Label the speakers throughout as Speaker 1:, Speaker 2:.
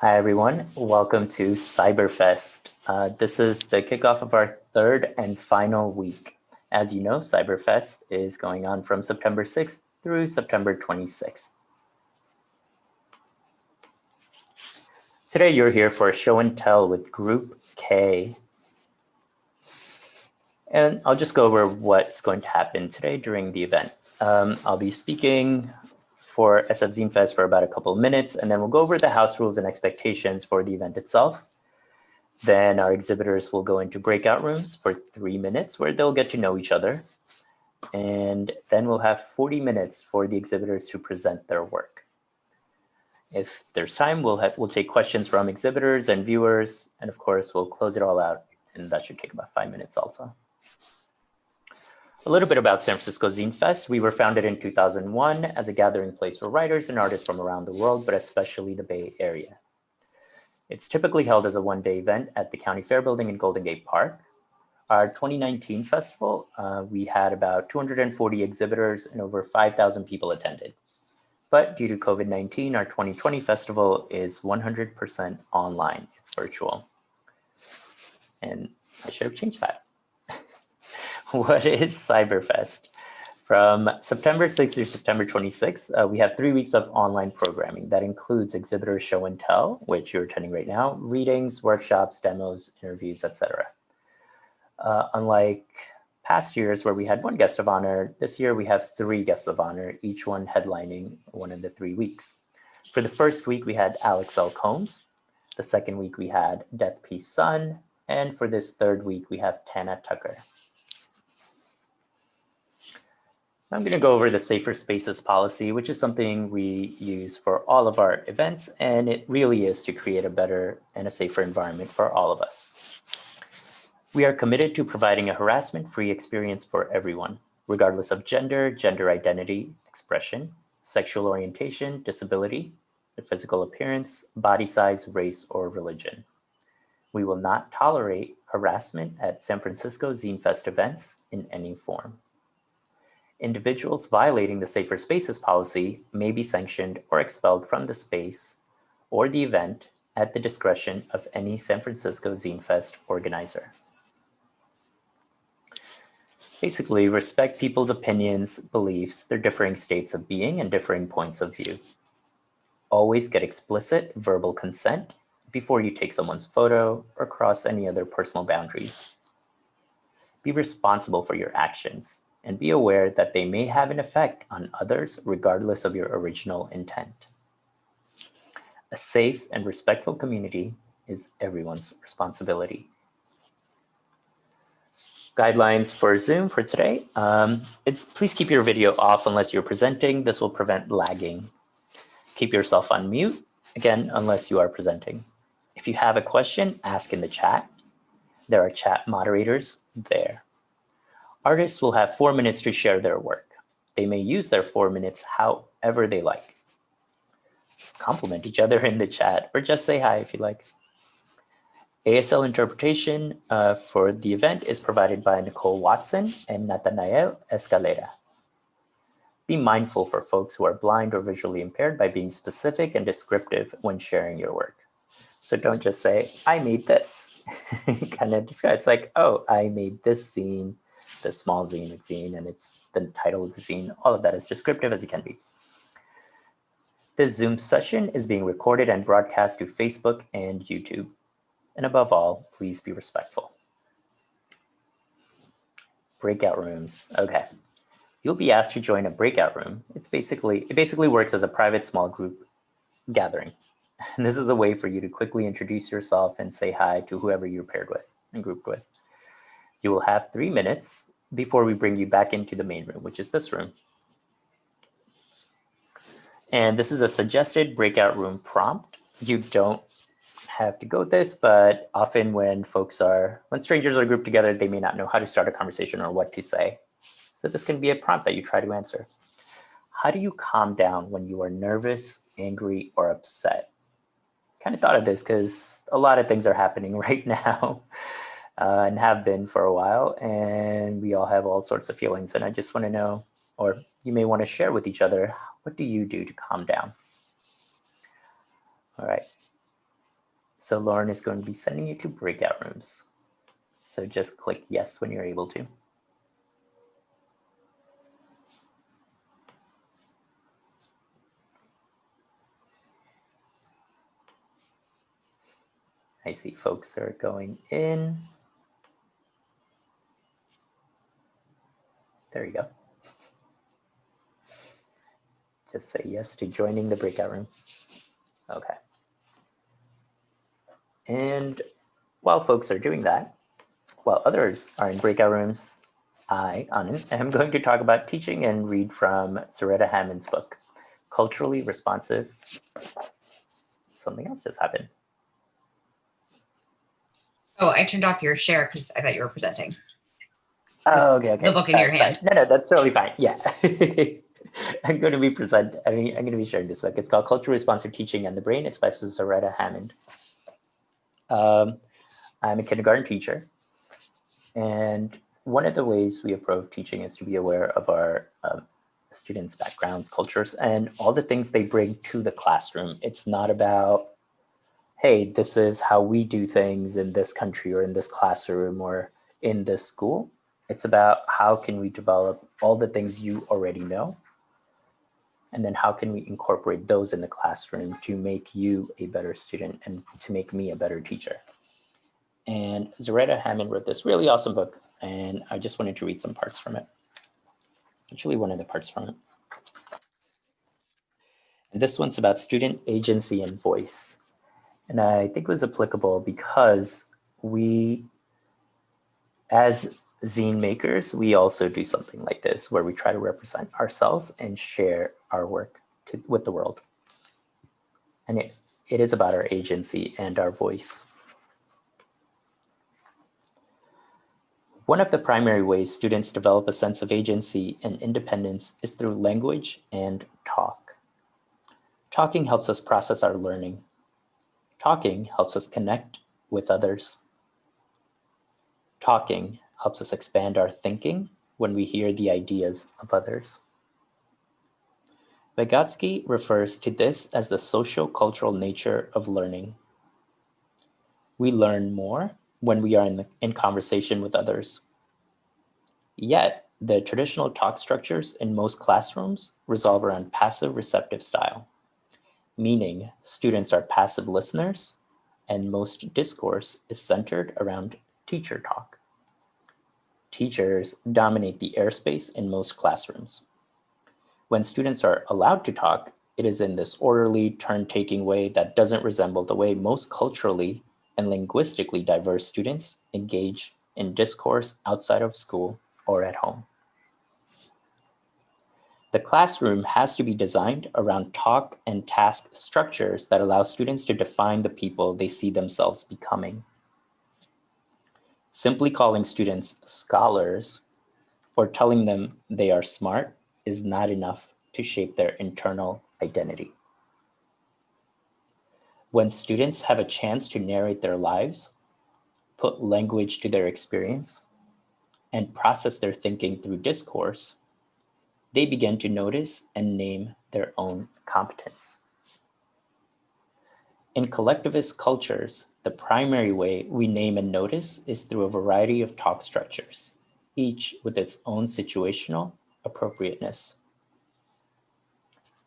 Speaker 1: Hi, everyone. Welcome to Cyberfest. This is the kickoff of our third and final week. As you know, Cyberfest is going on from September 6th through September 26th. Today, you're here for a show and tell with Group K. And I'll just go over what's going to happen today during the event. I'll be speaking for SF Zine Fest for about a couple of minutes, and then we'll go over the house rules and expectations for the event itself. Then our exhibitors will go into breakout rooms for 3 minutes where they'll get to know each other. And then we'll have 40 minutes for the exhibitors to present their work. If there's time, we'll take questions from exhibitors and viewers. And of course, we'll close it all out. And that should take about 5 minutes also. A little bit about San Francisco Zine Fest. We were founded in 2001 as a gathering place for writers and artists from around the world, but especially the Bay Area. It's typically held as a one-day event at the County Fair Building in Golden Gate Park. Our 2019 festival, we had about 240 exhibitors and over 5,000 people attended. But due to COVID-19, our 2020 festival is 100% online. It's virtual. And I should have changed that. What is Cyberfest? From September 6th through September 26th, we have 3 weeks of online programming that includes exhibitor show and tell, which you're attending right now, readings, workshops, demos, interviews, etc. Unlike past years where we had one guest of honor, this year we have 3 guests of honor, each one headlining one of the 3 weeks. For the first week, we had Alex L. Combs. The second week, we had Death Peace Sun. And for this third week, we have Tana Tucker. I'm going to go over the Safer Spaces policy, which is something we use for all of our events, and it really is to create a better and a safer environment for all of us. We are committed to providing a harassment-free experience for everyone, regardless of gender, gender identity, expression, sexual orientation, disability, their physical appearance, body size, race, or religion. We will not tolerate harassment at San Francisco Zine Fest events in any form. Individuals violating the Safer Spaces policy may be sanctioned or expelled from the space or the event at the discretion of any San Francisco Zine Fest organizer. Basically, respect people's opinions, beliefs, their differing states of being, and differing points of view. Always get explicit verbal consent before you take someone's photo or cross any other personal boundaries. Be responsible for your actions, and be aware that they may have an effect on others regardless of your original intent. A safe and respectful community is everyone's responsibility. Guidelines for Zoom for today. Please keep your video off unless you're presenting. This will prevent lagging. Keep yourself on mute, again, unless you are presenting. If you have a question, ask in the chat. There are chat moderators there. Artists will have 4 minutes to share their work. They may use their 4 minutes however they like. Compliment each other in the chat or just say hi if you like. ASL interpretation for the event is provided by Nicole Watson and Natanael Escalera. Be mindful for folks who are blind or visually impaired by being specific and descriptive when sharing your work. So don't just say, I made this. Kind of describe, it's like, oh, I made this zine, the small zine, and it's the title of the zine. All of that is descriptive as it can be. This Zoom session is being recorded and broadcast to Facebook and YouTube. And above all, please be respectful. Breakout rooms. Okay. You'll be asked to join a breakout room. It basically works as a private small group gathering. And this is a way for you to quickly introduce yourself and say hi to whoever you're paired with and grouped with. You will have 3 minutes before we bring you back into the main room, which is this room. And this is a suggested breakout room prompt. You don't have to go with this, but often when strangers are grouped together, they may not know how to start a conversation or what to say. So this can be a prompt that you try to answer. How do you calm down when you are nervous, angry, or upset? Kind of thought of this because a lot of things are happening right now. And have been for a while, and we all have all sorts of feelings. And I just want to know, or you may want to share with each other, what do you do to calm down? All right. So Lauren is going to be sending you to breakout rooms. So just click yes when you're able to. I see folks are going in. There you go. Just say yes to joining the breakout room. Okay. And while folks are doing that, while others are in breakout rooms, I, Anand, am going to talk about teaching and read from Zaretta Hammond's book, Culturally Responsive. Something else just happened.
Speaker 2: Oh, I turned off your share because I thought you were presenting.
Speaker 1: Oh, okay.
Speaker 2: The book in your hand.
Speaker 1: No, that's totally fine. Yeah. I'm going to be sharing this book. It's called Culturally Responsive Teaching and the Brain. It's by Zaretta Hammond. I'm a kindergarten teacher. And one of the ways we approach teaching is to be aware of our students' backgrounds, cultures, and all the things they bring to the classroom. It's not about, hey, this is how we do things in this country or in this classroom or in this school. It's about how can we develop all the things you already know, and then how can we incorporate those in the classroom to make you a better student and to make me a better teacher. And Zaretta Hammond wrote this really awesome book, and I just wanted to read some parts from it. Actually, one of the parts from it. And this one's about student agency and voice. And I think it was applicable because we, as zine makers, we also do something like this, where we try to represent ourselves and share our work with the world. And it is about our agency and our voice. One of the primary ways students develop a sense of agency and independence is through language and talk. Talking helps us process our learning. Talking helps us connect with others. Talking helps us expand our thinking when we hear the ideas of others. Vygotsky refers to this as the socio-cultural nature of learning. We learn more when we are in conversation with others. Yet, the traditional talk structures in most classrooms revolve around passive receptive style, meaning students are passive listeners and most discourse is centered around teacher talk. Teachers dominate the airspace in most classrooms. When students are allowed to talk, it is in this orderly, turn-taking way that doesn't resemble the way most culturally and linguistically diverse students engage in discourse outside of school or at home. The classroom has to be designed around talk and task structures that allow students to define the people they see themselves becoming. Simply calling students scholars or telling them they are smart is not enough to shape their internal identity. When students have a chance to narrate their lives, put language to their experience, and process their thinking through discourse, they begin to notice and name their own competence. In collectivist cultures, the primary way we name and notice is through a variety of talk structures, each with its own situational appropriateness.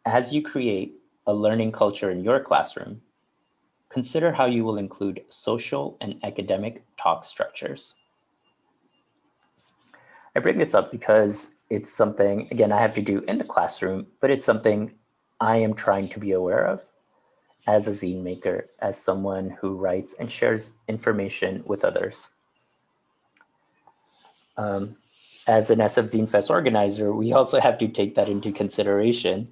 Speaker 1: As you create a learning culture in your classroom, consider how you will include social and academic talk structures. I bring this up because it's something, again, I have to do in the classroom, but it's something I am trying to be aware of as a zine maker, as someone who writes and shares information with others. As an SF Zine Fest organizer, we also have to take that into consideration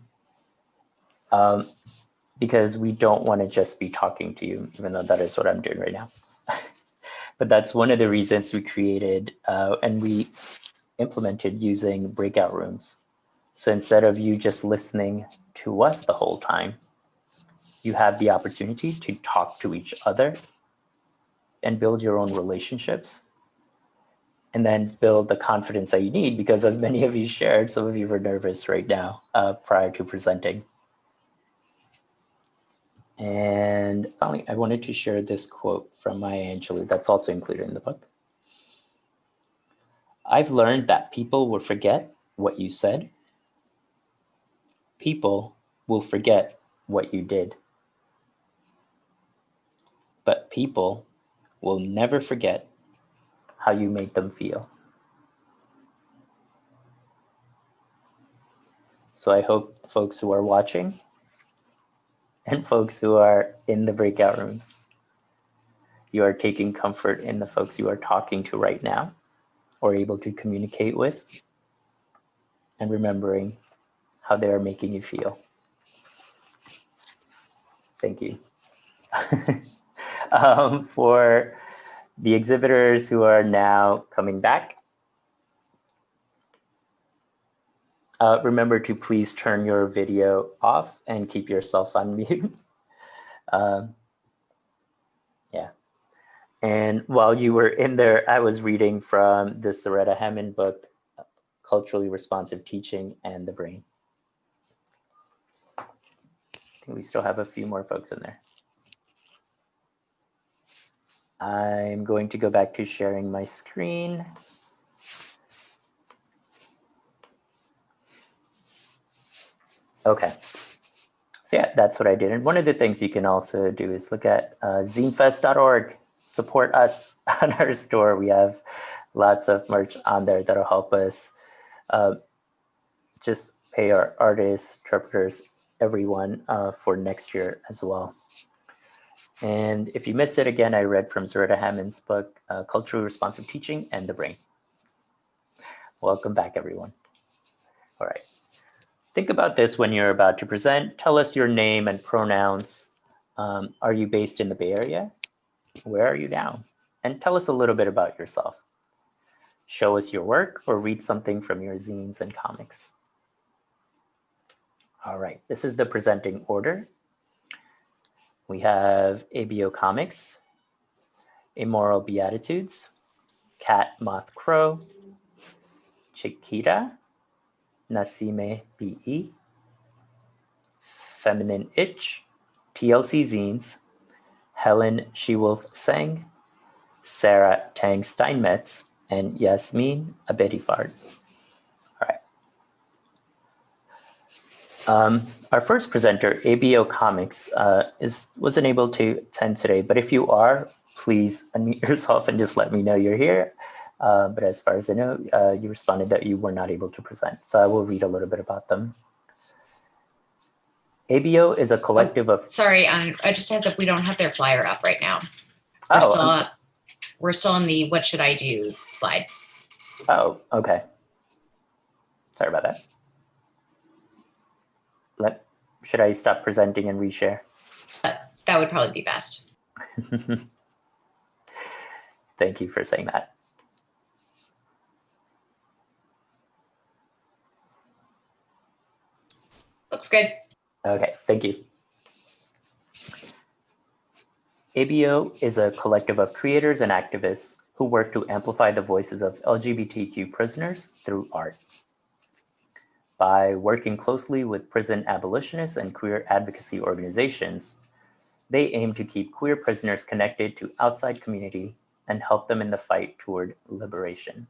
Speaker 1: because we don't want to just be talking to you, even though that is what I'm doing right now. But that's one of the reasons we created and we implemented using breakout rooms. So instead of you just listening to us the whole time, you have the opportunity to talk to each other and build your own relationships, and then build the confidence that you need, because as many of you shared, some of you were nervous right now prior to presenting. And finally, I wanted to share this quote from Maya Angelou that's also included in the book. I've learned that people will forget what you said. People will forget what you did. But people will never forget how you made them feel. So I hope folks who are watching and folks who are in the breakout rooms, you are taking comfort in the folks you are talking to right now or able to communicate with, and remembering how they are making you feel. Thank you. For the exhibitors who are now coming back, remember to please turn your video off and keep yourself on mute. Yeah. And while you were in there, I was reading from the Zaretta Hammond book, Culturally Responsive Teaching and the Brain. I think we still have a few more folks in there. I'm going to go back to sharing my screen. Okay. So yeah, that's what I did. And one of the things you can also do is look at zinefest.org. Support us on our store. We have lots of merch on there that'll help us just pay our artists, interpreters, everyone for next year as well. And if you missed it again, I read from Zaretta Hammond's book, Culturally Responsive Teaching and the Brain. Welcome back, everyone. All right. Think about this when you're about to present. Tell us your name and pronouns. Are you based in the Bay Area? Where are you now? And tell us a little bit about yourself. Show us your work or read something from your zines and comics. All right, this is the presenting order. We have ABO Comix, Amoral Beatitudes, Cat, Moth, Crow, Cheekytta, Nasimeh B.E, Feminine Itch, TLC Zines, Helen, Shewolfe, Tseng, Sarah, Tang, Steinmetz, and Yasmeen Abedifard. All right. Our first presenter, ABO Comix, wasn't able to attend today, but if you are, please unmute yourself and just let me know you're here. But as far as I know, you responded that you were not able to present. So I will read a little bit about them. ABO is a collective of...
Speaker 2: Sorry, just a heads up, we don't have their flyer up right now. We're still on the what should I do slide.
Speaker 1: Oh, okay. Sorry about that. Should I stop presenting and reshare?
Speaker 2: That would probably be best.
Speaker 1: Thank you for saying that.
Speaker 2: Looks good.
Speaker 1: Okay, thank you. ABO is a collective of creators and activists who work to amplify the voices of LGBTQ prisoners through art. By working closely with prison abolitionists and queer advocacy organizations, they aim to keep queer prisoners connected to outside community and help them in the fight toward liberation.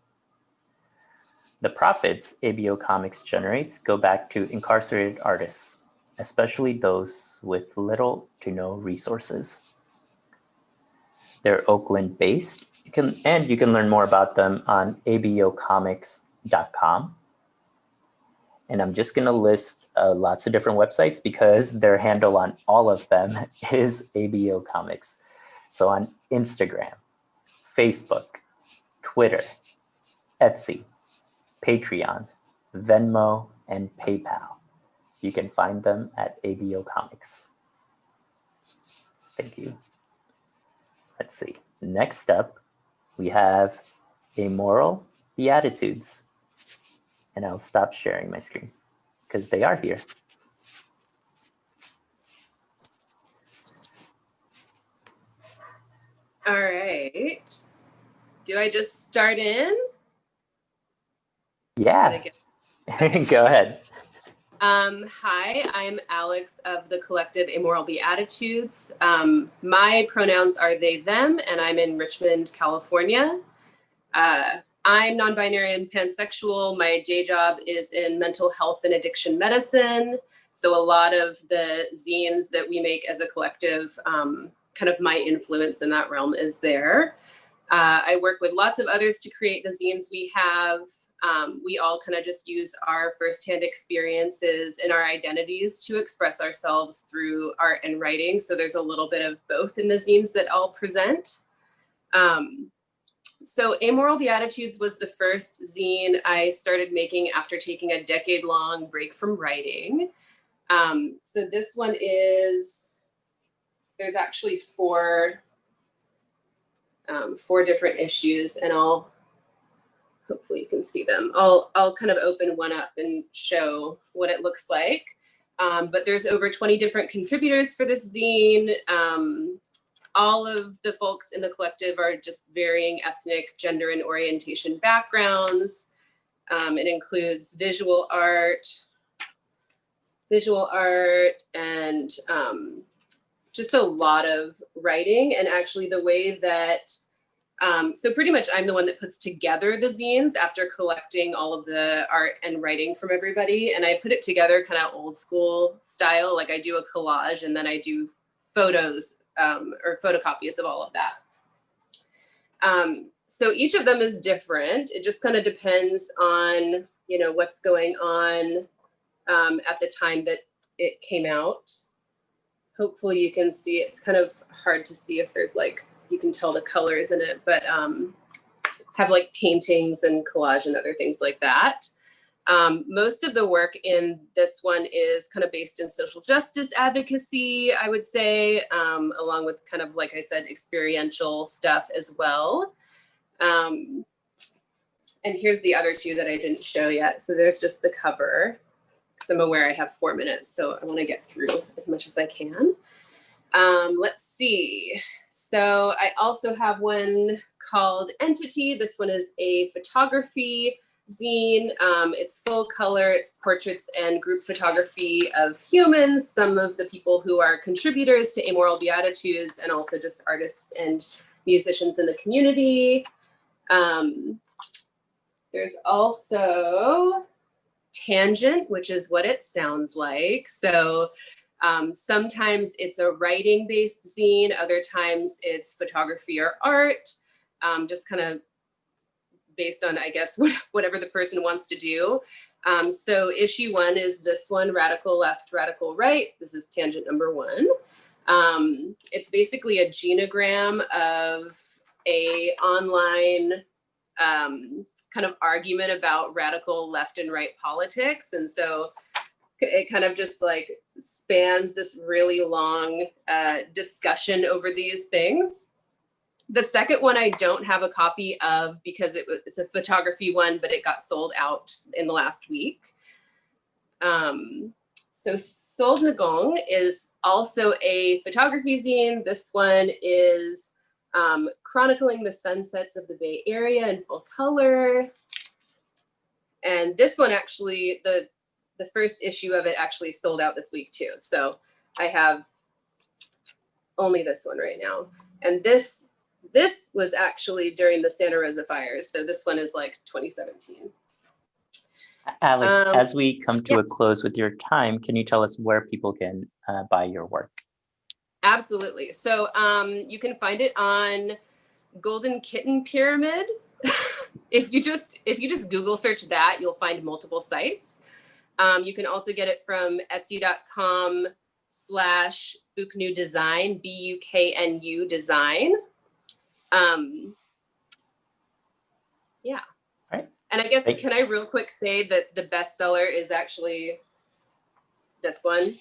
Speaker 1: The profits ABO Comix generates go back to incarcerated artists, especially those with little to no resources. They're Oakland-based, and you can learn more about them on abocomix.com. And I'm just going to list lots of different websites because their handle on all of them is ABO Comix. So on Instagram, Facebook, Twitter, Etsy, Patreon, Venmo, and PayPal. You can find them at ABO Comix. Thank you. Let's see. Next up, we have Amoral Beatitudes. And I'll stop sharing my screen because they are here.
Speaker 3: All right. Do I just start in?
Speaker 1: Yeah. Go ahead.
Speaker 3: Hi, I'm Alex of the collective Amoral Beatitudes. My pronouns are they, them, and I'm in Richmond, California. I'm non-binary and pansexual. My day job is in mental health and addiction medicine. So a lot of the zines that we make as a collective, kind of my influence in that realm is there. I work with lots of others to create the zines we have. We all kind of just use our firsthand experiences and our identities to express ourselves through art and writing. So there's a little bit of both in the zines that I'll present. So Amoral Beatitudes was the first zine I started making after taking a decade-long break from writing. So this one there's actually four different issues, and hopefully you can see them. I'll kind of open one up and show what it looks like. But there's over 20 different contributors for this zine. All of the folks in the collective are just varying ethnic, gender, and orientation backgrounds. It includes visual art, and just a lot of writing. And actually the way that, so pretty much I'm the one that puts together the zines after collecting all of the art and writing from everybody. And I put it together kind of old school style. Like I do a collage and then I do photos or photocopies of all of that. So each of them is different. It just kind of depends on, what's going on at the time that it came out. Hopefully you can see, it's kind of hard to see if there's you can tell the colors in it, but have paintings and collage and other things like that. Most of the work in this one is kind of based in social justice advocacy, I would say, along with kind of, like I said, experiential stuff as well. And here's the other two that I didn't show yet. So there's just the cover, because I'm aware I have 4 minutes, so I want to get through as much as I can. Let's see. So I also have one called Entity. This one is a photography zine. It's full color, it's portraits and group photography of humans, some of the people who are contributors to Amoral Beatitudes, and also just artists and musicians in the community. There's also Tangent, which is what it sounds like. So sometimes it's a writing-based zine, other times it's photography or art, just kind of based on, I guess, whatever the person wants to do. So issue 1 is this one, Radical Left, Radical Right. This is tangent number 1. It's basically a genogram of a online kind of argument about radical left and right politics. And so it kind of just spans this really long discussion over these things. The second one I don't have a copy of because it's a photography one, but it got sold out in the last week. So Sold Nagong is also a photography zine. This one is chronicling the sunsets of the Bay Area in full color. And this one actually, the first issue of it actually sold out this week too. So I have only this one right now. And this was actually during the Santa Rosa fires. So this one is 2017.
Speaker 1: Alex, as we come to a close with your time, can you tell us where people can buy your work?
Speaker 3: Absolutely. So you can find it on Golden Kitten Pyramid. If you just Google search that, you'll find multiple sites. You can also get it from etsy.com/Buknu Design, BUKNU Design. Yeah.
Speaker 1: Right.
Speaker 3: And I guess, can I real quick say that the bestseller is actually this one,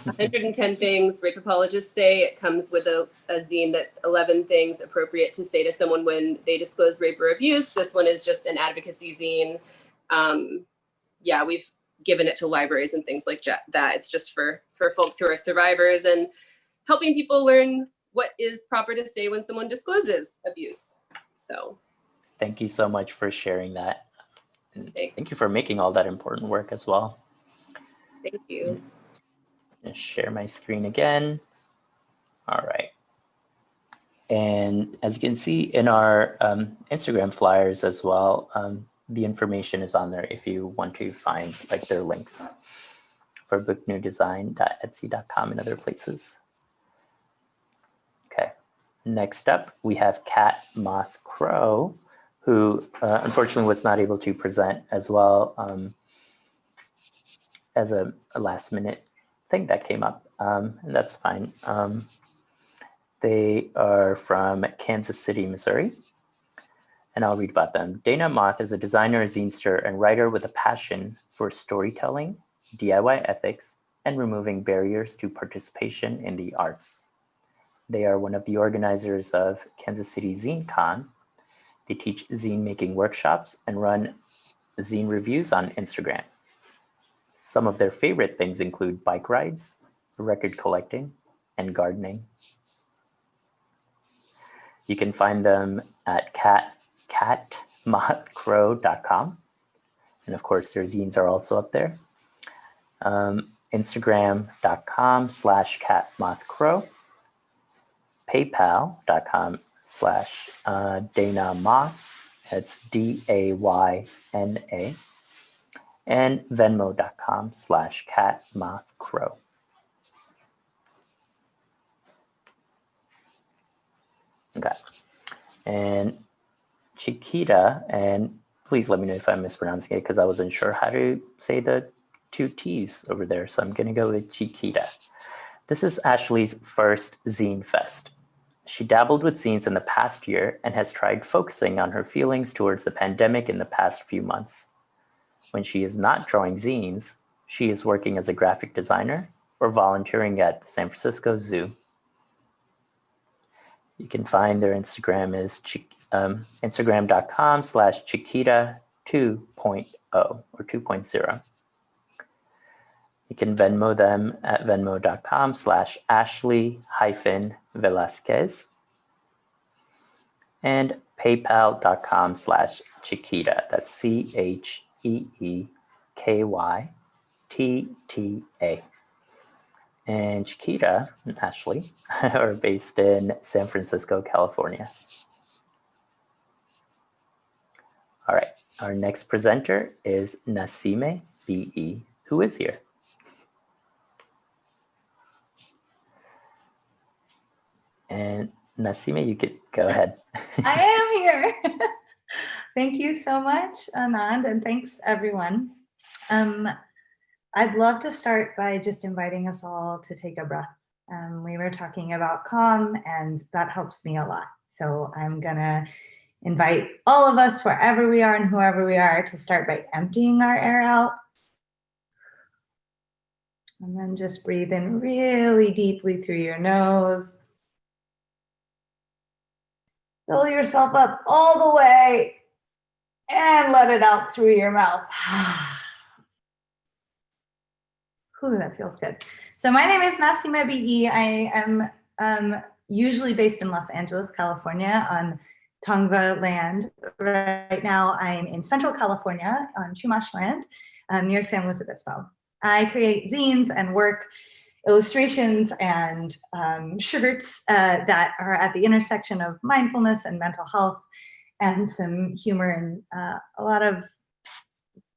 Speaker 3: 110 Things Rape Apologists Say. It comes with a zine that's 11 things appropriate to say to someone when they disclose rape or abuse. This one is just an advocacy zine. Yeah, we've given it to libraries and things like that. It's just for folks who are survivors and helping people learn what is proper to say when someone discloses abuse. So
Speaker 1: thank you so much for sharing that.
Speaker 3: Thanks.
Speaker 1: Thank you for making all that important work as well.
Speaker 3: Thank you.
Speaker 1: Gonna share my screen again. All right. And as you can see in our Instagram flyers as well, the information is on there if you want to find like their links for booknewdesign.etsy.com and other places. Okay, next up we have Cat Moth Crow, who unfortunately was not able to present as well as a last minute thing that came up, and that's fine. They are from Kansas City, Missouri, and I'll read about them. Dana Moth is a designer, zinester, and writer with a passion for storytelling, DIY ethics, and removing barriers to participation in the arts. They are one of the organizers of Kansas City Zine Con. They teach zine making workshops and run zine reviews on Instagram. Some of their favorite things include bike rides, record collecting, and gardening. You can find them at catmothcrow.com. And of course, their zines are also up there. Instagram.com/catmothcrow. PayPal.com/DanaMoth. That's DAYNA. And Venmo.com/catmothcrow. Okay. And cheekytta, and please let me know if I'm mispronouncing it because I wasn't sure how to say the two T's over there. So I'm going to go with cheekytta. This is Ashley's first zine fest. She dabbled with zines in the past year and has tried focusing on her feelings towards the pandemic in the past few months. When she is not drawing zines, she is working as a graphic designer or volunteering at the San Francisco Zoo. You can find their Instagram is Instagram.com/cheekytta2.0 or 2.0. You can Venmo them at Venmo.com/Ashley-Velasquez and PayPal.com/cheekytta. That's CheekyTTA. And cheekytta and Ashley are based in San Francisco, California. All right, our next presenter is Nasimeh B.E, who is here. And Nasimeh, you could go ahead.
Speaker 4: I am here. Thank you so much, Anand, and thanks everyone. I'd love to start by just inviting us all to take a breath. We were talking about calm, and that helps me a lot. So I'm gonna invite all of us, wherever we are and whoever we are, to start by emptying our air out. And then just breathe in really deeply through your nose. Fill yourself up all the way and let it out through your mouth. Ooh, that feels good. So my name is Nasimeh B.E. I am usually based in Los Angeles, California on Tongva land. Right now I'm in Central California on Chumash land near San Luis Obispo. I create zines and work illustrations and shirts that are at the intersection of mindfulness and mental health and some humor and a lot of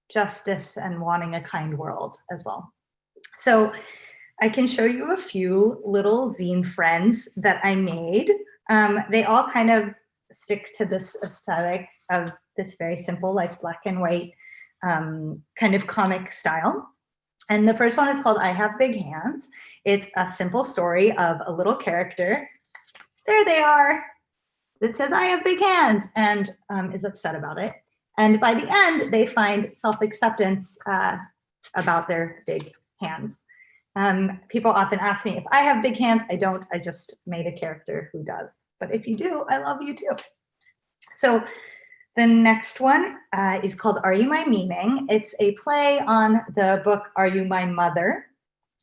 Speaker 4: justice and wanting a kind world as well. So I can show you a few little zine friends that I made. They all kind of stick to this aesthetic of this very simple, like black and white kind of comic style. And the first one is called I Have Big Hands. It's a simple story of a little character. There they are. That says I have big hands and is upset about it. And by the end, they find self-acceptance about their big hands. People often ask me if I have big hands. I don't. I just made a character who does. But if you do, I love you too. So the next one is called Are You My Meaning? It's a play on the book Are You My Mother?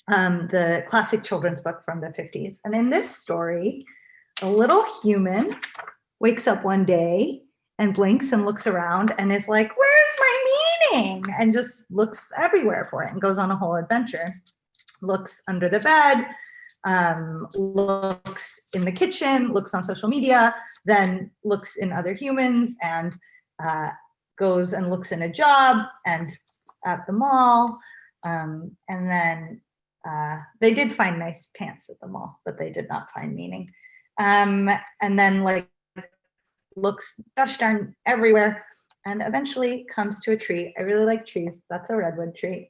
Speaker 4: The classic children's book from the 50s. And in this story, a little human wakes up one day and blinks and looks around and is like, where's my thing, and just looks everywhere for it and goes on a whole adventure. Looks under the bed, looks in the kitchen, looks on social media, then looks in other humans, and goes and looks in a job and at the mall. And then they did find nice pants at the mall, but they did not find meaning. And then like looks gosh darn everywhere, and eventually comes to a tree. I really like trees. That's a redwood tree.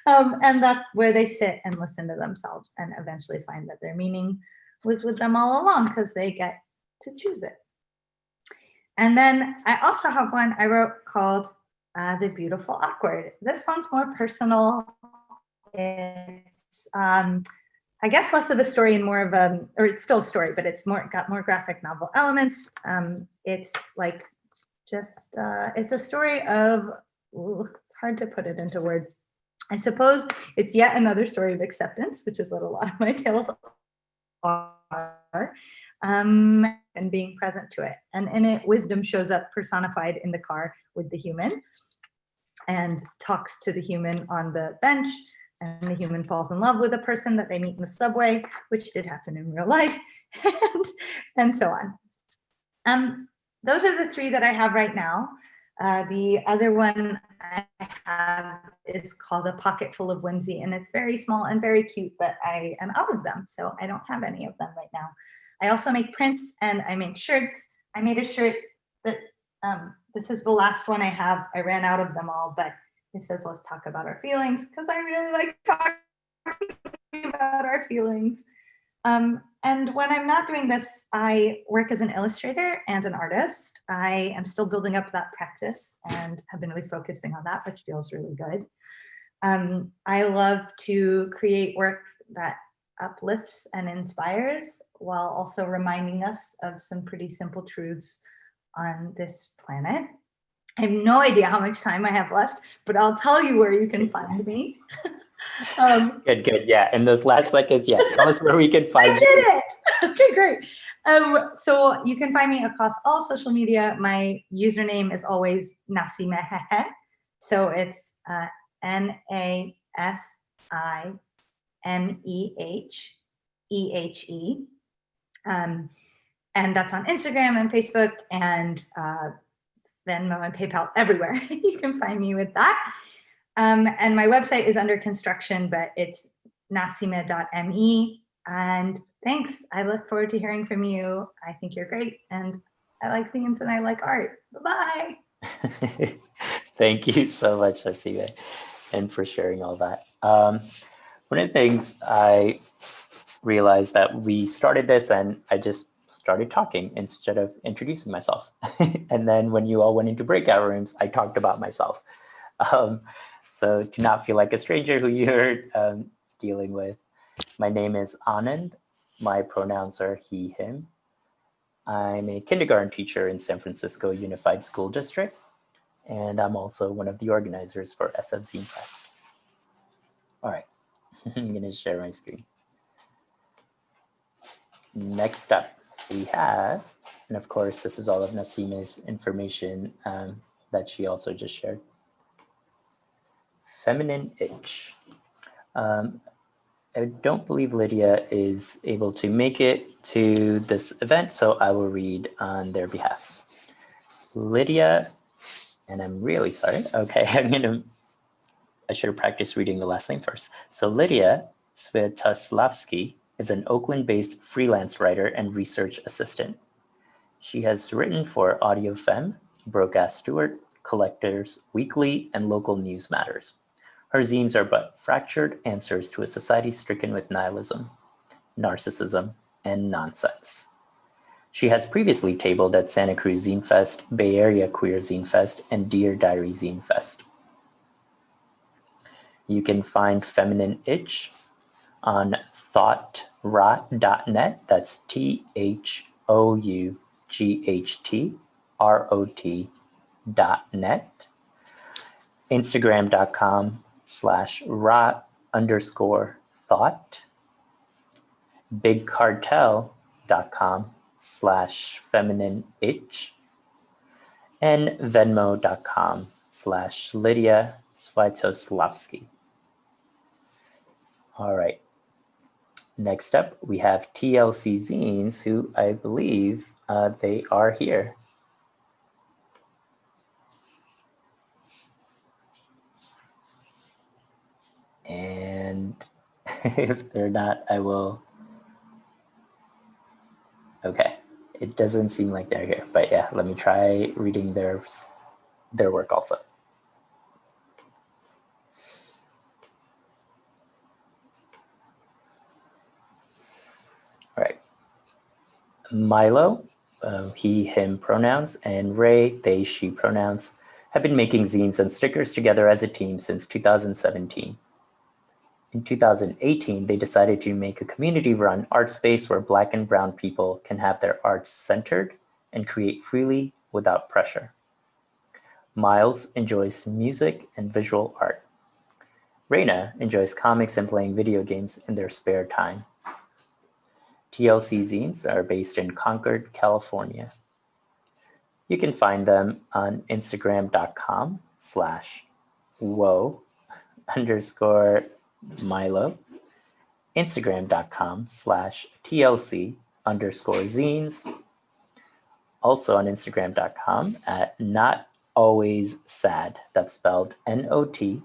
Speaker 4: And that's where they sit and listen to themselves and eventually find that their meaning was with them all along, because they get to choose it. And then I also have one I wrote called The Beautiful Awkward. This one's more personal. It's, I guess, less of a story and more of a, or it's still a story, but it's got more graphic novel elements. It's like just, it's a story of, it's hard to put it into words. I suppose it's yet another story of acceptance, which is what a lot of my tales are, and being present to it. And in it, wisdom shows up personified in the car with the human and talks to the human on the bench, and the human falls in love with a person that they meet in the subway, which did happen in real life, and so on. Those are the three that I have right now. The other one I have is called A Pocket Full of Whimsy, and it's very small and very cute, but I am out of them, so I don't have any of them right now. I also make prints and I make shirts. I made a shirt that, this is the last one I have. I ran out of them all, but it says, let's talk about our feelings, because I really like talking about our feelings. And when I'm not doing this, I work as an illustrator and an artist. I am still building up that practice and have been really focusing on that, which feels really good. I love to create work that uplifts and inspires while also reminding us of some pretty simple truths on this planet. I have no idea how much time I have left, but I'll tell you where you can find me.
Speaker 1: Good. Yeah. In those last seconds, yeah. Tell us where we can find you.
Speaker 4: I did it. Okay, great. So you can find me across all social media. My username is always Nasimeh B.E. So it's NASIMEHEE. And that's on Instagram and Facebook and Venmo and PayPal, everywhere. You can find me with that. And my website is under construction, but it's nasimeh.me. And thanks. I look forward to hearing from you. I think you're great. And I like zines and I like art. Bye-bye.
Speaker 1: Thank you so much, Nasimeh, and for sharing all that. One of the things I realized that we started this and I just started talking instead of introducing myself. And then when you all went into breakout rooms, I talked about myself. So to not feel like a stranger who you're dealing with, my name is Anand. My pronouns are he, him. I'm a kindergarten teacher in San Francisco Unified School District, and I'm also one of the organizers for SF Zine Fest. All right, I'm going to share my screen. Next up, we have, and of course, this is all of Nasimeh's information that she also just shared. Feminine itch. I don't believe Lydia is able to make it to this event, so I will read on their behalf. Lydia, and I'm really sorry. Okay, I should have practiced reading the last name first. So Lydia Sviatoslavsky is an Oakland-based freelance writer and research assistant. She has written for Audio Femme, Broadcast Stewart, Collectors Weekly, and Local News Matters. Her zines are but fractured answers to a society stricken with nihilism, narcissism, and nonsense. She has previously tabled at Santa Cruz Zine Fest, Bay Area Queer Zine Fest, and Dear Diary Zine Fest. You can find Feminine Itch on thoughtrot.net. That's THOUGHTROT.net. Instagram.com/rot_thought. BigCartel.com/feminine itch. And Venmo.com Lydia Switoslavsky. All right. Next up, we have TLC Zines, who I believe they are here. And if they're not, I will. Okay, it doesn't seem like they're here, but yeah, let me try reading their work also. All right. Milo, he, him pronouns, and Ray, they, she pronouns, have been making zines and stickers together as a team since 2017. In 2018, they decided to make a community-run art space where Black and Brown people can have their arts centered and create freely without pressure. Miles enjoys music and visual art. Raina enjoys comics and playing video games in their spare time. TLC Zines are based in Concord, California. You can find them on Instagram.com/wo_Milo, Instagram.com/TLC_Zines, also on Instagram.com at NotAlwaysSad. That's spelled NOTALWAYZSAD.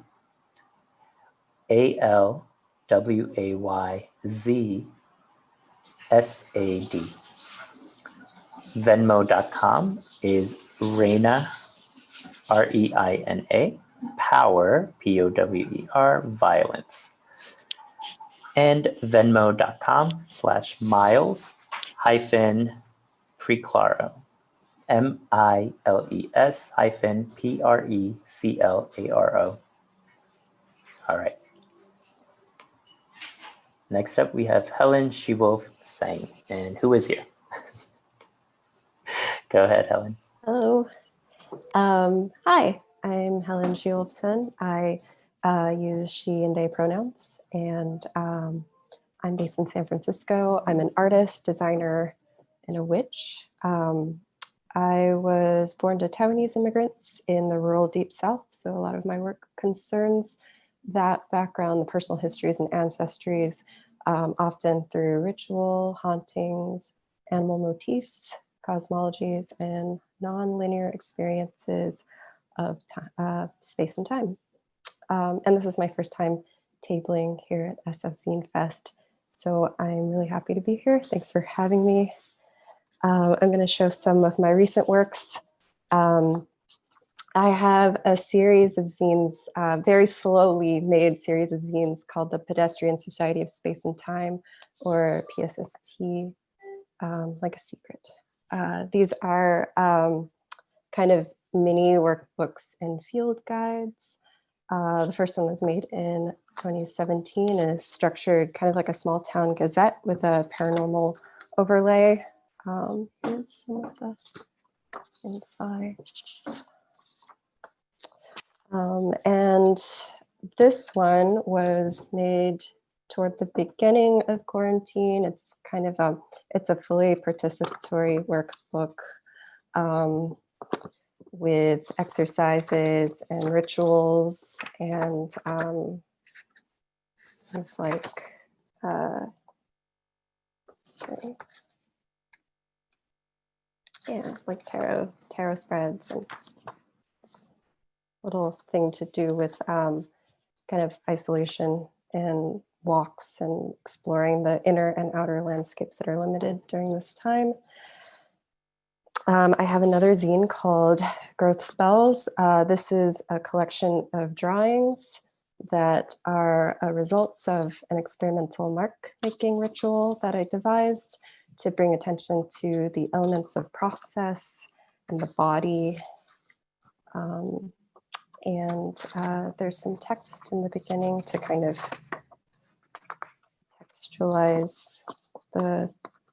Speaker 1: Venmo.com is Reina, REINA, Power, POWER, Violence. And Venmo.com/Miles-Preclaro, MILES-PRECLARO. All right. Next up, we have Helen Shewolfe Tseng. And who is here? Go ahead, Helen.
Speaker 5: Hello. Hi, I'm Helen Shewolfe Tseng. I use she and they pronouns, and I'm based in San Francisco. I'm an artist, designer, and a witch. I was born to Taiwanese immigrants in the rural Deep South, so a lot of my work concerns that background, the personal histories and ancestries, often through ritual, hauntings, animal motifs, cosmologies, and non-linear experiences of space and time. And this is my first time tabling here at SF Zine Fest, so I'm really happy to be here. Thanks for having me. I'm going to show some of my recent works. I have a series of zines, very slowly made series of zines called the Pedestrian Society of Space and Time, or PSST, like a secret. These are kind of mini workbooks and field guides. The first one was made in 2017 and is structured kind of like a small town gazette with a paranormal overlay. Here's some of the inside. And this one was made toward the beginning of quarantine. It's kind of it's a fully participatory workbook with exercises and rituals, and it's like yeah, like tarot spreads, and little thing to do with kind of isolation and walks and exploring the inner and outer landscapes that are limited during this time. I have another zine called Growth Spells. This is a collection of drawings that are a result of an experimental mark making ritual that I devised to bring attention to the elements of process and the body. And there's some text in the beginning to kind of textualize the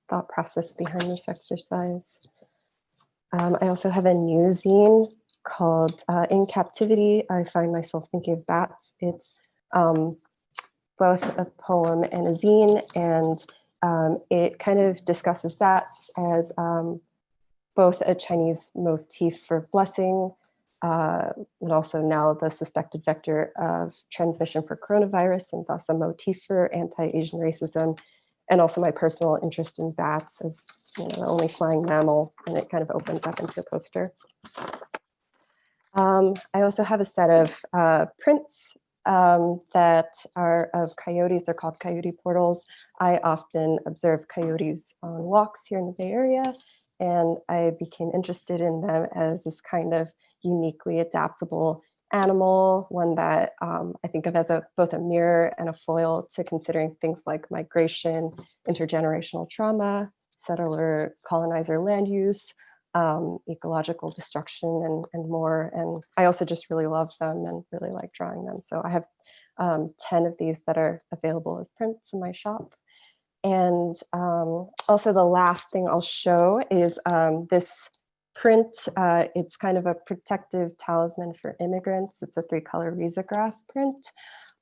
Speaker 5: thought process behind this exercise. I also have a new zine called In Captivity, I Find Myself Thinking of Bats. It's both a poem and a zine, and it kind of discusses bats as both a Chinese motif for blessing, and also now the suspected vector of transmission for coronavirus, and thus a motif for anti-Asian racism, and also my personal interest in bats as the only flying mammal, and it kind of opens up into a poster. I also have a set of prints that are of coyotes. They're called coyote portals. I often observe coyotes on walks here in the Bay Area, and I became interested in them as this kind of uniquely adaptable animal, one that I think of as both a mirror and a foil to considering things like migration, intergenerational trauma, settler colonizer land use, ecological destruction, and more. And I also just really love them and really like drawing them. So I have 10 of these that are available as prints in my shop. And also the last thing I'll show is this print. It's kind of a protective talisman for immigrants. It's a 3-color risograph print.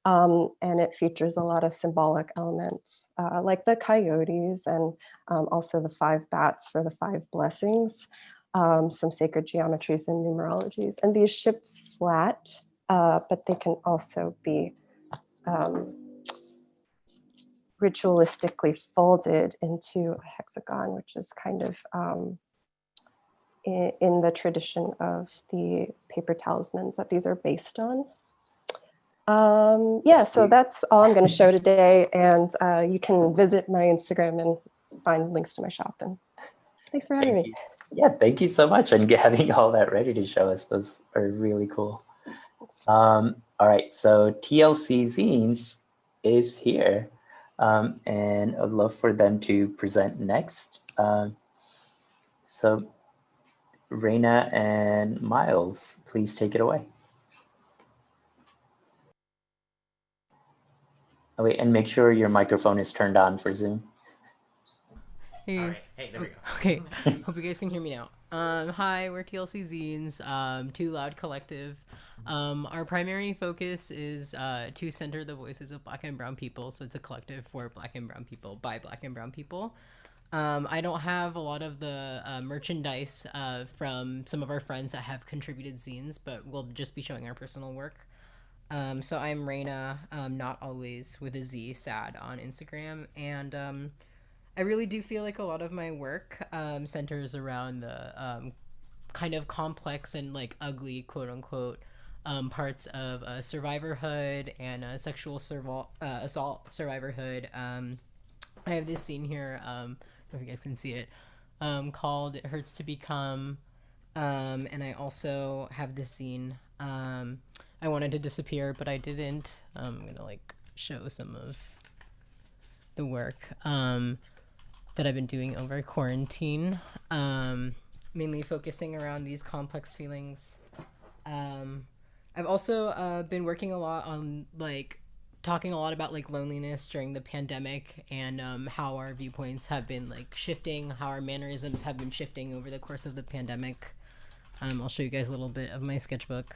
Speaker 5: And it features a lot of symbolic elements like the coyotes and also the 5 bats for the 5 blessings, some sacred geometries and numerologies. And these ship flat, but they can also be ritualistically folded into a hexagon, which is kind of in the tradition of the paper talismans that these are based on. Yeah, so that's all I'm going to show today, and you can visit my Instagram and find links to my shop. And thanks for having me.
Speaker 1: Yeah, thank you so much, and having all that ready to show us. Those are really cool. All right, so TLC Zines is here, and I'd love for them to present next. So Raina and Miles, please take it away. Oh, wait, and make sure your microphone is turned on for Zoom.
Speaker 6: Hey.
Speaker 7: All right. Hey, there we go.
Speaker 6: Okay, hope you guys can hear me now. Hi, we're TLC Zines, Too Loud Collective. Our primary focus is to center the voices of Black and Brown people. So it's a collective for Black and Brown people by Black and Brown people. I don't have a lot of the merchandise from some of our friends that have contributed zines, but we'll just be showing our personal work. So I'm Raina, not always with a Z, sad on Instagram, and I really do feel like a lot of my work centers around the kind of complex and like ugly, quote unquote, parts of survivorhood and sexual assault survivorhood. I have this scene here, I don't know if you guys can see it, called It Hurts to Become, and I also have this scene, I wanted to disappear, but I didn't. I'm gonna like show some of the work that I've been doing over quarantine, mainly focusing around these complex feelings. I've also been working a lot on like talking a lot about like loneliness during the pandemic and how our viewpoints have been like shifting, how our mannerisms have been shifting over the course of the pandemic. I'll show you guys a little bit of my sketchbook.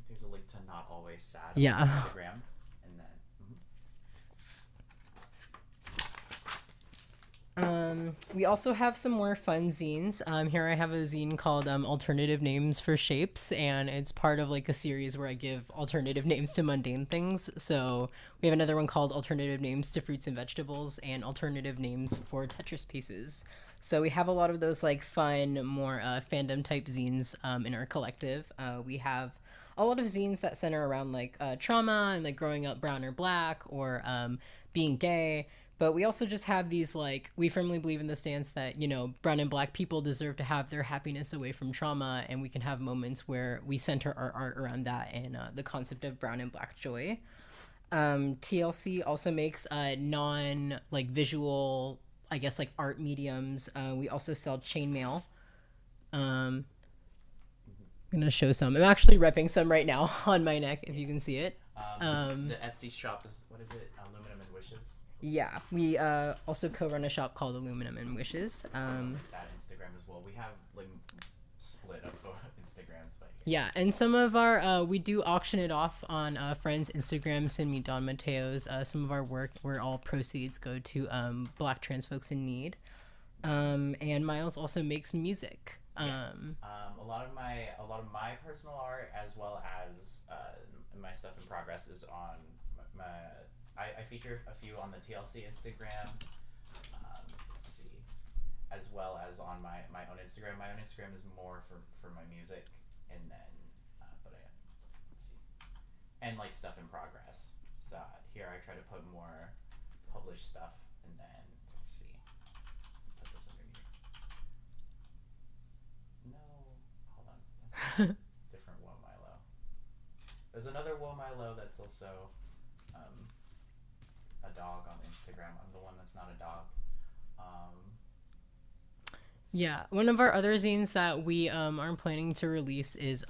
Speaker 7: There's a link to Not Always Sad
Speaker 6: Yeah.
Speaker 7: on Instagram. And then
Speaker 6: We also have some more fun zines. Here I have a zine called Alternative Names for Shapes, and it's part of like a series where I give alternative names to mundane things. So we have another one called Alternative Names to Fruits and Vegetables and Alternative Names for Tetris Pieces. So we have a lot of those like fun, more fandom type zines in our collective. We have a lot of zines that center around like trauma and like growing up brown or black or being gay. But we also just have these, like, we firmly believe in the stance that, you know, brown and black people deserve to have their happiness away from trauma, and we can have moments where we center our art around that and the concept of brown and black joy. TLC also makes non, like, visual, I guess, like, art mediums. We also sell chainmail. I'm gonna show some. I'm actually repping some right now on my neck, if you can see it.
Speaker 7: the Etsy shop is, what is it? Aluminum and Wishes?
Speaker 6: Yeah, we also co-run a shop called Aluminum and Wishes.
Speaker 7: That Instagram as well. We have like split up Instagrams, but
Speaker 6: Yeah, and some of our we do auction it off on friends' Instagram. Send me Don Mateo's. Some of our work where all proceeds go to Black trans folks in need. And Miles also makes music.
Speaker 7: A lot of my personal art, as well as my stuff in progress, is on I feature a few on the TLC Instagram. Let's see, as well as on my own Instagram. My own Instagram is more for my music, and then let's see, and like stuff in progress. So here I try to put more published stuff, and then let's see, put this underneath. No, hold on. Different Woe Milo. There's another Woe Milo that's also a dog on Instagram. I'm the one that's not a dog.
Speaker 6: Yeah, one of our other zines that we are planning to release is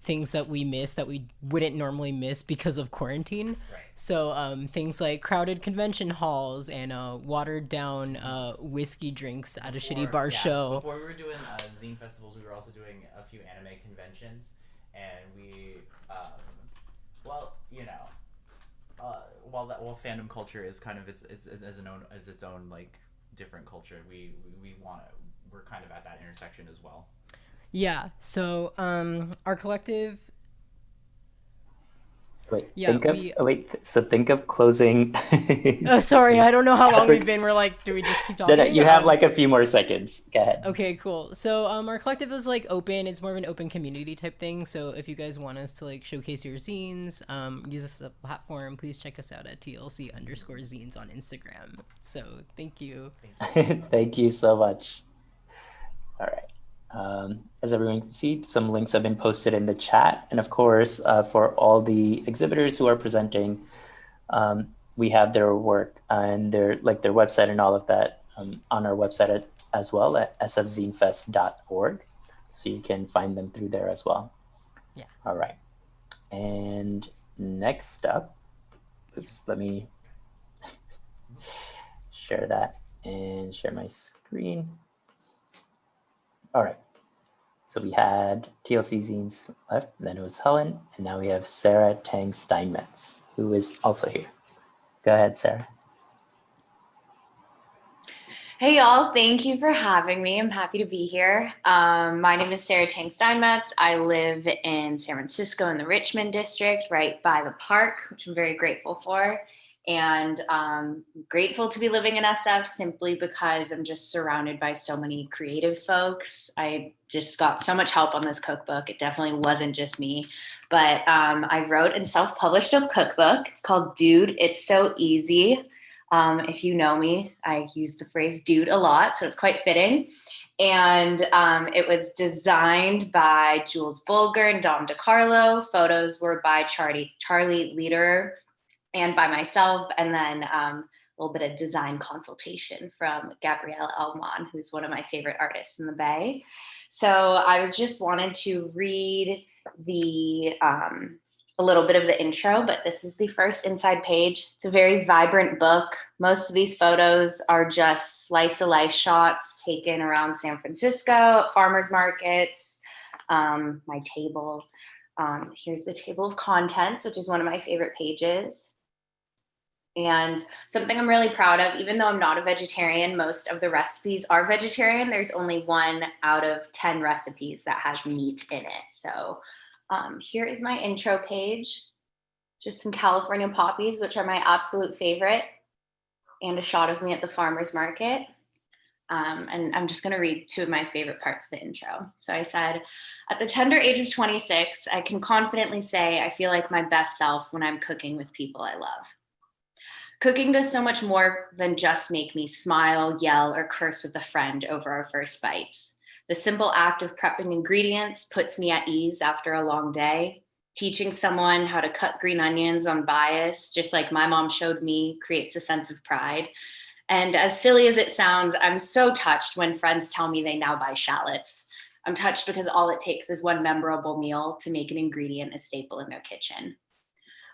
Speaker 6: things that we miss that we wouldn't normally miss because of quarantine.
Speaker 7: Right.
Speaker 6: So things like crowded convention halls and watered down whiskey drinks at a shitty bar show.
Speaker 7: Before we were doing zine festivals, we were also doing a few anime conventions, and we, well, you know, while fandom culture is kind of its own like different culture, we're kind of at that intersection as well.
Speaker 6: Yeah. So our collective.
Speaker 1: Think of closing.
Speaker 6: Oh, sorry, I don't know how long we've been. We're like, do we just keep talking?
Speaker 1: No, you have like a few more seconds. Go ahead.
Speaker 6: Okay, cool. So our collective is like open. It's more of an open community type thing. So if you guys want us to like showcase your zines, use this as a platform, please check us out at TLC_zines on Instagram. So thank you.
Speaker 1: Thank you so much. All right. As everyone can see, some links have been posted in the chat. And of course, for all the exhibitors who are presenting, we have their work and their website and all of that on our website as well at sfzinefest.org. So you can find them through there as well.
Speaker 6: Yeah.
Speaker 1: All right. And next up, let me share that and share my screen. All right. So we had TLC Zines left, then it was Helen, and now we have Sarah Tang Steinmetz, who is also here. Go ahead, Sarah.
Speaker 8: Hey y'all, thank you for having me. I'm happy to be here. My name is Sarah Tang Steinmetz. I live in San Francisco in the Richmond district, right by the park, which I'm very grateful for. And grateful to be living in SF simply because I'm just surrounded by so many creative folks. I just got so much help on this cookbook. It definitely wasn't just me, but I wrote and self-published a cookbook. It's called Dude, It's So Easy. If you know me, I use the phrase dude a lot, so it's quite fitting. And it was designed by Jules Bulger and Dom DeCarlo. Photos were by Charlie Lederer and by myself, and then a little bit of design consultation from Gabrielle Elmon, who's one of my favorite artists in the Bay. So I was just wanted to read a little bit of the intro, but this is the first inside page. It's a very vibrant book. Most of these photos are just slice of life shots taken around San Francisco, at farmers markets, my table. Here's the table of contents, which is one of my favorite pages. And something I'm really proud of, even though I'm not a vegetarian, most of the recipes are vegetarian. There's only 1 out of 10 recipes that has meat in it. So here is my intro page, just some California poppies, which are my absolute favorite, and a shot of me at the farmer's market. And I'm just going to read 2 of my favorite parts of the intro. So I said, at the tender age of 26, I can confidently say I feel like my best self when I'm cooking with people I love. Cooking does so much more than just make me smile, yell, or curse with a friend over our first bites. The simple act of prepping ingredients puts me at ease after a long day. Teaching someone how to cut green onions on bias, just like my mom showed me, creates a sense of pride. And as silly as it sounds, I'm so touched when friends tell me they now buy shallots. I'm touched because all it takes is one memorable meal to make an ingredient a staple in their kitchen.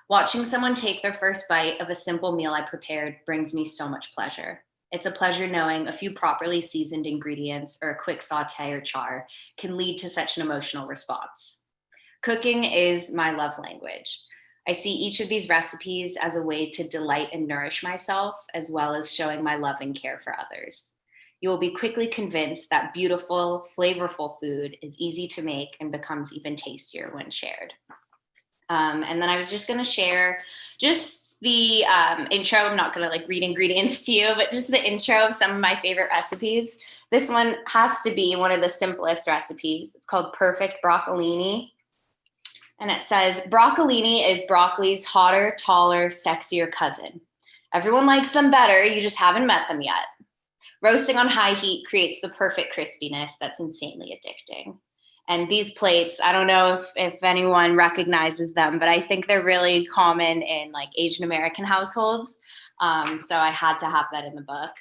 Speaker 8: Watching someone take their first bite of a simple meal I prepared brings me so much pleasure. It's a pleasure knowing a few properly seasoned ingredients or a quick saute or char can lead to such an emotional response. Cooking is my love language. I see each of these recipes as a way to delight and nourish myself, as well as showing my love and care for others. You will be quickly convinced that beautiful, flavorful food is easy to make and becomes even tastier when shared. And then I was just going to share just the intro. I'm not going to like read ingredients to you, but just the intro of some of my favorite recipes. This one has to be one of the simplest recipes. It's called Perfect Broccolini. And it says, broccolini is broccoli's hotter, taller, sexier cousin. Everyone likes them better, you just haven't met them yet. Roasting on high heat creates the perfect crispiness that's insanely addicting. And these plates, I don't know if anyone recognizes them, but I think they're really common in like Asian American households. So I had to have that in the book.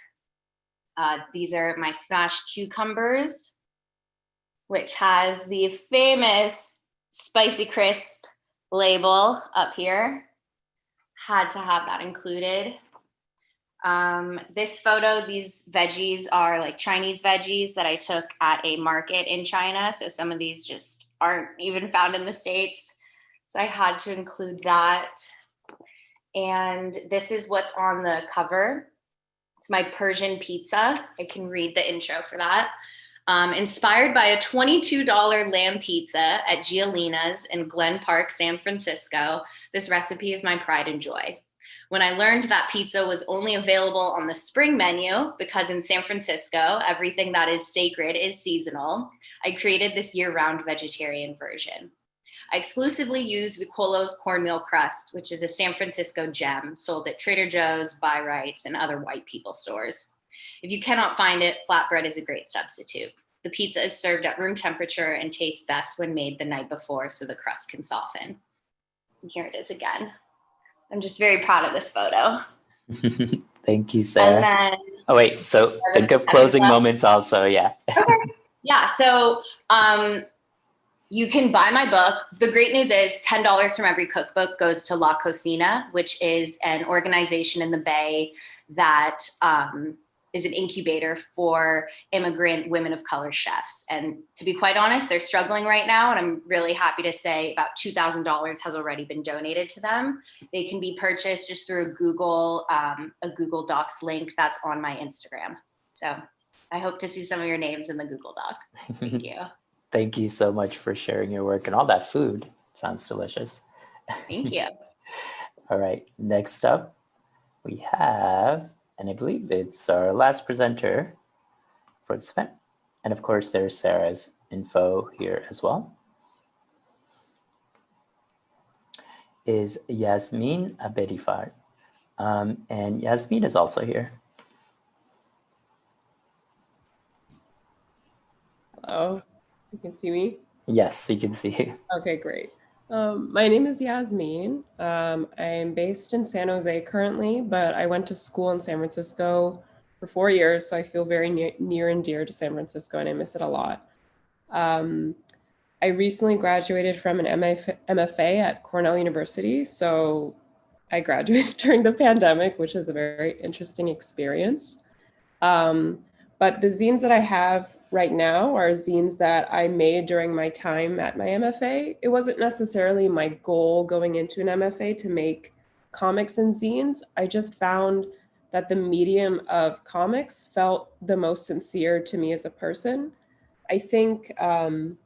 Speaker 8: These are my smashed cucumbers, which has the famous Spicy Crisp label up here. Had to have that included. This photo, these veggies are like Chinese veggies that I took at a market in China. So some of these just aren't even found in the States. So I had to include that. And this is what's on the cover. It's my Persian pizza. I can read the intro for that. Inspired by a $22 lamb pizza at Giolina's in Glen Park, San Francisco, this recipe is my pride and joy. When I learned that pizza was only available on the spring menu, because in San Francisco, everything that is sacred is seasonal, I created this year-round vegetarian version. I exclusively use Vicolo's cornmeal crust, which is a San Francisco gem sold at Trader Joe's, Buy Rights, and other white people stores. If you cannot find it, flatbread is a great substitute. The pizza is served at room temperature and tastes best when made the night before so the crust can soften. And here it is again. I'm just very proud of this photo.
Speaker 1: Thank you, Sarah.
Speaker 8: And then,
Speaker 1: oh, wait, so think of closing moments also, yeah.
Speaker 8: Okay. Yeah, so you can buy my book. The great news is $10 from every cookbook goes to La Cocina, which is an organization in the Bay that is an incubator for immigrant women of color chefs. And to be quite honest, they're struggling right now. And I'm really happy to say about $2,000 has already been donated to them. They can be purchased just through a Google Docs link that's on my Instagram. So I hope to see some of your names in the Google Doc. Thank you.
Speaker 1: Thank you so much for sharing your work and all that food. It sounds delicious.
Speaker 8: Thank you.
Speaker 1: All right, next up we have, and I believe it's our last presenter for this event. And of course, there's Sarah's info here as well. Is Yasmeen Abedifard. And Yasmeen is also here.
Speaker 9: Hello, you can see me?
Speaker 1: Yes, you can see you.
Speaker 9: Okay, great. My name is Yasmeen. I'm based in San Jose currently, but I went to school in San Francisco for 4 years, so I feel very near and dear to San Francisco, and I miss it a lot. I recently graduated from an MFA at Cornell University, so I graduated during the pandemic, which is a very interesting experience. But the zines that I have right now are zines that I made during my time at my MFA. It wasn't necessarily my goal going into an MFA to make comics and zines. I just found that the medium of comics felt the most sincere to me as a person. I think, so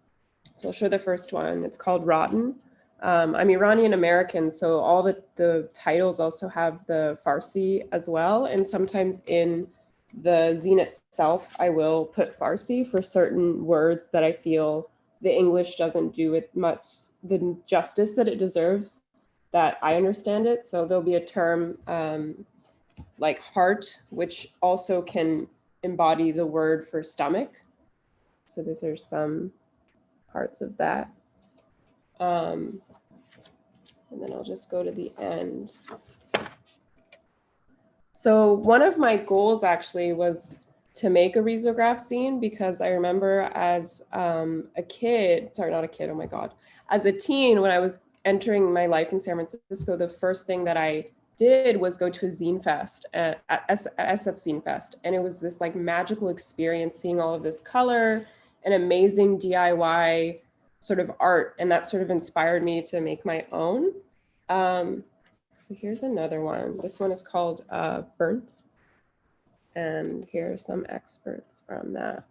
Speaker 9: I'll show the first one. It's called Rotten. I'm Iranian American, so all the titles also have the Farsi as well. And sometimes in the zine itself, I will put Farsi for certain words that I feel the English doesn't do it much the justice that it deserves, that I understand it. So there'll be a term like heart, which also can embody the word for stomach. So these are some parts of that. And then I'll just go to the end. So one of my goals actually was to make a risograph zine, because I remember as a kid, sorry, not a kid, oh my God. As a teen, when I was entering my life in San Francisco, the first thing that I did was go to a zine fest at SF Zine Fest. And it was this like magical experience, seeing all of this color and amazing DIY sort of art. And that sort of inspired me to make my own. So here's another one. This one is called Burnt. And here are some experts from that.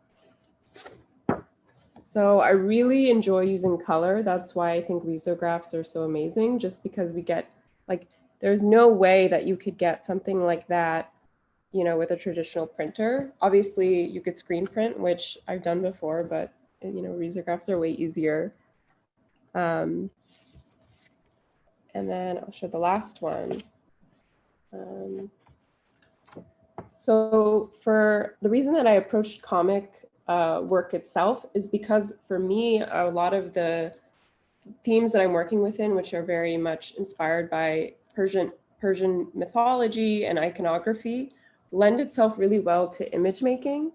Speaker 9: So I really enjoy using color. That's why I think risographs are so amazing, just because we get, like, there's no way that you could get something like that, you know, with a traditional printer. Obviously you could screen print, which I've done before, but you know, risographs are way easier. And then I'll show the last one. So for the reason that I approached comic work itself is because for me, a lot of the themes that I'm working within, which are very much inspired by Persian mythology and iconography, lend itself really well to image making.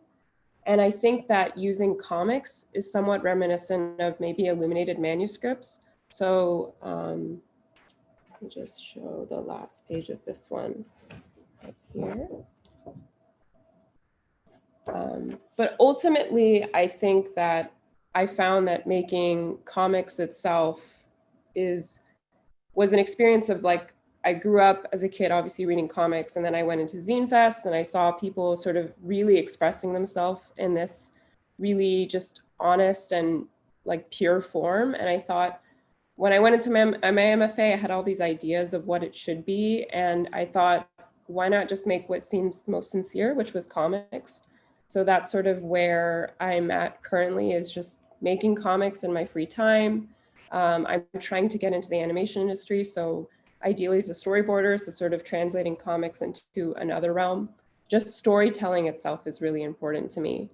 Speaker 9: And I think that using comics is somewhat reminiscent of maybe illuminated manuscripts. So let me just show the last page of this one right here. But ultimately, I think that I found that making comics itself was an experience of, like, I grew up as a kid, obviously reading comics, and then I went into Zine Fest and I saw people sort of really expressing themselves in this really just honest and like pure form. And I thought, when I went into my MFA, I had all these ideas of what it should be. And I thought, why not just make what seems most sincere, which was comics? So that's sort of where I'm at currently, is just making comics in my free time. I'm trying to get into the animation industry. So ideally as a storyboarder, so sort of translating comics into another realm. Just storytelling itself is really important to me.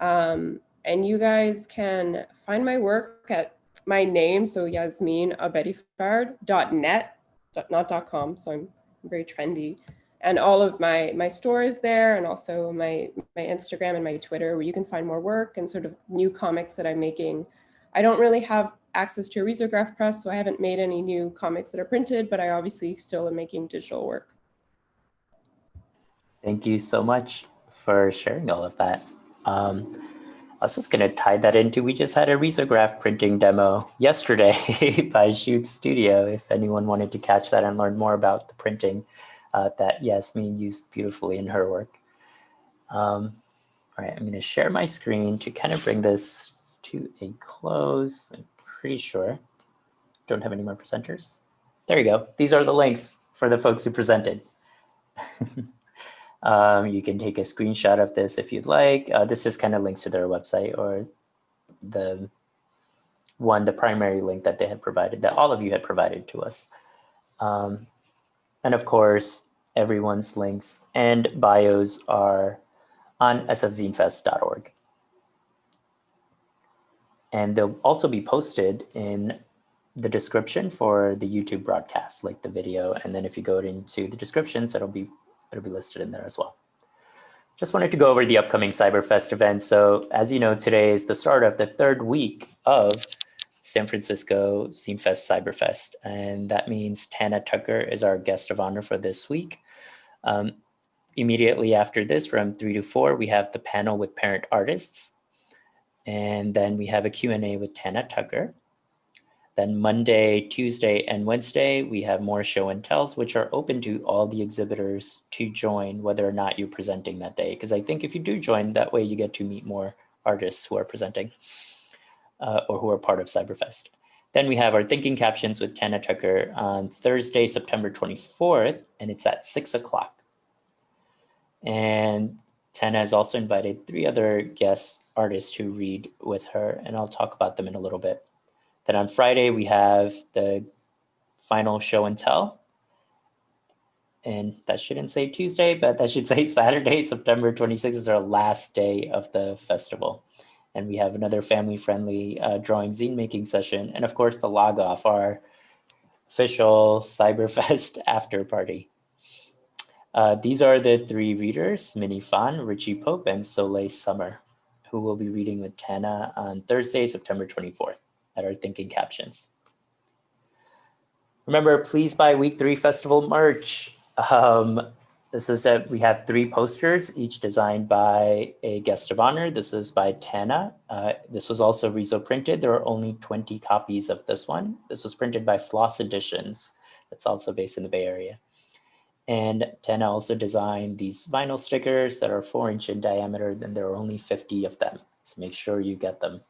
Speaker 9: And you guys can find my work at my name, so Yasmeen Abedifard.net, not .com, so I'm very trendy. And all of my store is there, and also my Instagram and my Twitter, where you can find more work and sort of new comics that I'm making. I don't really have access to a risograph press, so I haven't made any new comics that are printed, but I obviously still am making digital work.
Speaker 1: Thank you so much for sharing all of that. I was just going to tie that into, we just had a risograph printing demo yesterday by Shoot Studio, if anyone wanted to catch that and learn more about the printing that Yasmeen used beautifully in her work. All right, I'm going to share my screen to kind of bring this to a close. I'm pretty sure. Don't have any more presenters. There you go. These are the links for the folks who presented. You can take a screenshot of this if you'd like. This just kind of links to their website, or the primary link that they had provided, that all of you had provided to us. And of course, everyone's links and bios are on sfzinefest.org. And they'll also be posted in the description for the YouTube broadcast, like the video. And then if you go into the descriptions, it'll be listed in there as well. Just wanted to go over the upcoming CyberFest event. So as you know, today is the start of the third week of San Francisco Zine Fest CyberFest. And that means Tana Tucker is our guest of honor for this week. Immediately after this, from 3 to 4, we have the panel with parent artists. And then we have a Q&A with Tana Tucker. Then Monday, Tuesday, and Wednesday, we have more show and tells, which are open to all the exhibitors to join, whether or not you're presenting that day. Because I think if you do join, that way you get to meet more artists who are presenting or who are part of CyberFest. Then we have our Thinking Captions with Tana Tucker on Thursday, September 24th, and it's at 6 o'clock. And Tana has also invited 3 other guest artists to read with her, and I'll talk about them in a little bit. Then on Friday, we have the final show and tell. And that shouldn't say Tuesday, but that should say Saturday, September 26th is our last day of the festival. And we have another family-friendly drawing zine making session. And of course, the log off, our official CyberFest after party. These are the 3 readers, Minnie Fan, Richie Pope, and Soleil Summer, who will be reading with Tana on Thursday, September 24th at our Thinking Captions. Remember, please buy Week 3 Festival merch. This is that we have 3 posters, each designed by a guest of honor. This is by Tana. This was also Riso printed. There are only 20 copies of this one. This was printed by Floss Editions. That's also based in the Bay Area. And Tana also designed these vinyl stickers that are 4-inch in diameter, and there are only 50 of them. So make sure you get them.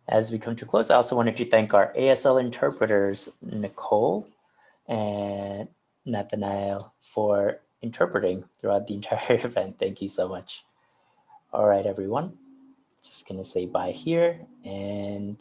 Speaker 1: As we come to close, I also wanted to thank our ASL interpreters, Nicole and Natanael, for interpreting throughout the entire event. Thank you so much. All right, everyone. Just gonna say bye here, and